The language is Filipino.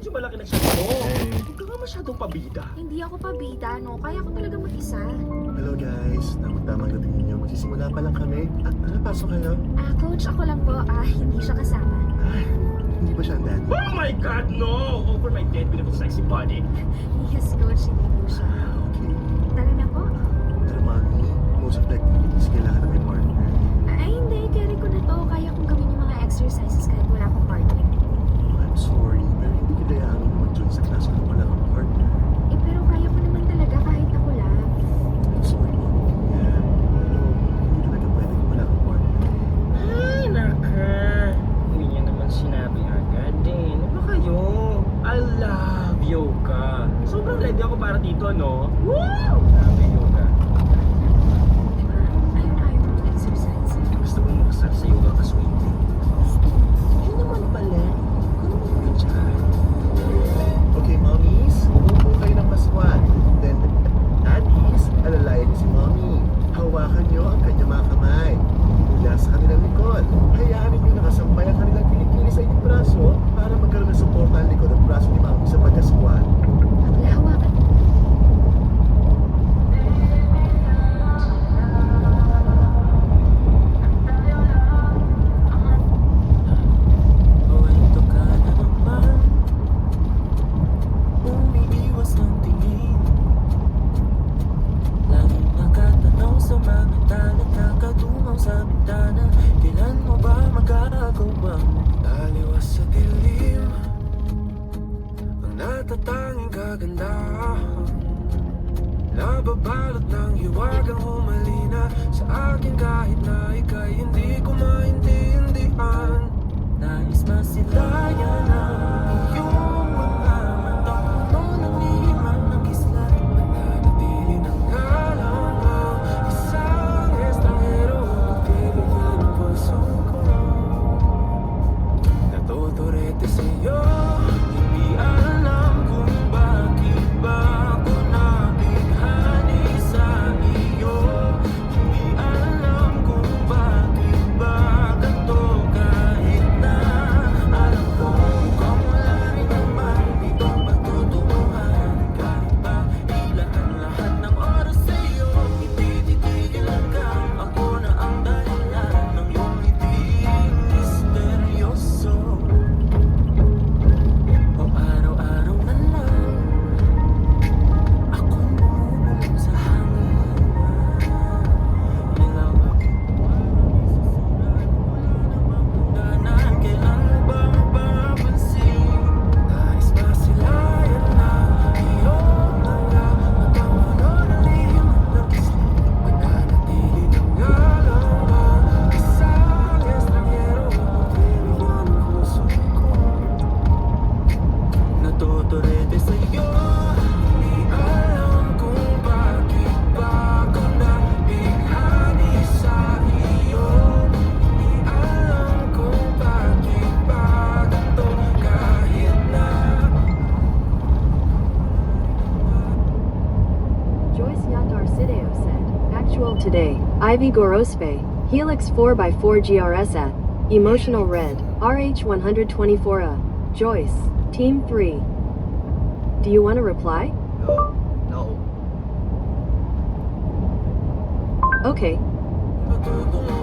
medyo malaki na siya mo. Hey. Huwag ka nga masyadong pabida. Hindi ako pabida, no? Kaya ko talaga mag-isa. Hello guys, tamang dating ninyo. Magsisimula pa lang kami. Pasok kayo? Coach, ako lang po. Hindi siya kasama. Hindi ba siya ang daddy? Oh my God, no! Over my dead, beautiful, sexy body. Yes, coach. Hindi po siya. Okay. Tara na po. Pero mami, most of the activities kailangan na may partner. Ay, hindi. Carry ko na to. Kaya kong gawin yung mga exercises kahit wala akong partner. I'm sorry, pero hindi kita yaano na mag-join sa class kung wala kang partner. Pero kaya ko naman talaga kahit ako lang. I'm sorry, mami. Yeah. Pero hindi talaga pwede kung wala kang partner. Ay, naka. Hindi niya naman sinabi agad eh. Ano ba kayo? I love yoga. Sobrang ready ako para dito, no? Woo! Sabi yoga. Ayaw mo exercise. Gusto mo magsal sa yoga kaswing. Yun naman pala. Ano mo yun dyan? Okay, mommies, umupo kayo ng paswan. Then, daddies, alalayan niyo si mommy. Hawakan niyo ang kanyang mga kamay. Mula sa kanilang likod. Hayaan niyo nakasampay ang kanilang kilikili sa inyong braso para magkaroon ng suporta ang likod at braso ni mommy sa pagkasquat. Paglahawakan. Buwento ka na naman, umiiwas ng tingin. Laging nakatanaw sa mga tala, nakadungaw sa bintana. Kailan mo ba magagawang taliwas sa dilim? Ang natatanging kagandahan, nababalot ng hiwagang humalina sa akin kahit na ika'y hindi ko maintindihan. Nais masilayan ang iyong mga matang puno ng liman ng kisla. Mananatili ng galang ang isang estranghero. Pagkaibigan ng puso ko, natuturete sa'yo. Hindi alam kung bakit ba ako nabighani sa iyo. Hindi alam kung bakit ba ganito, kahit na alam ko mukhang wala rin naman ditong pagtutunguhan. Kahit pa ilaan lahat ng oras sa'yo, hindi titigil hanggang ako na ang dahilan ng iyong ngiting misteryoso. O araw-araw na lang akong bumubulong sa hangin. Nilawak hangganan, kailan mo ba mapapansin? Nais masilayan na iyong tangga at ang puno ng lihim ng kislit. Mananatili ng galang ang isang estranghero. Pagkaibigan ng puso ko, natuturete sa'yo. Hindi alam kung bakit ba ako nabighani sa iyo. Hindi alam kung bakit ba ganito, kahit na Joyce Yandar Sideo said, Actual today, Ivy Gorospe, Helix 4x4 GRS at, Emotional Red, RH 124A, Joyce, Team 3. Do you want to reply? No. Okay. pagtutunguhan.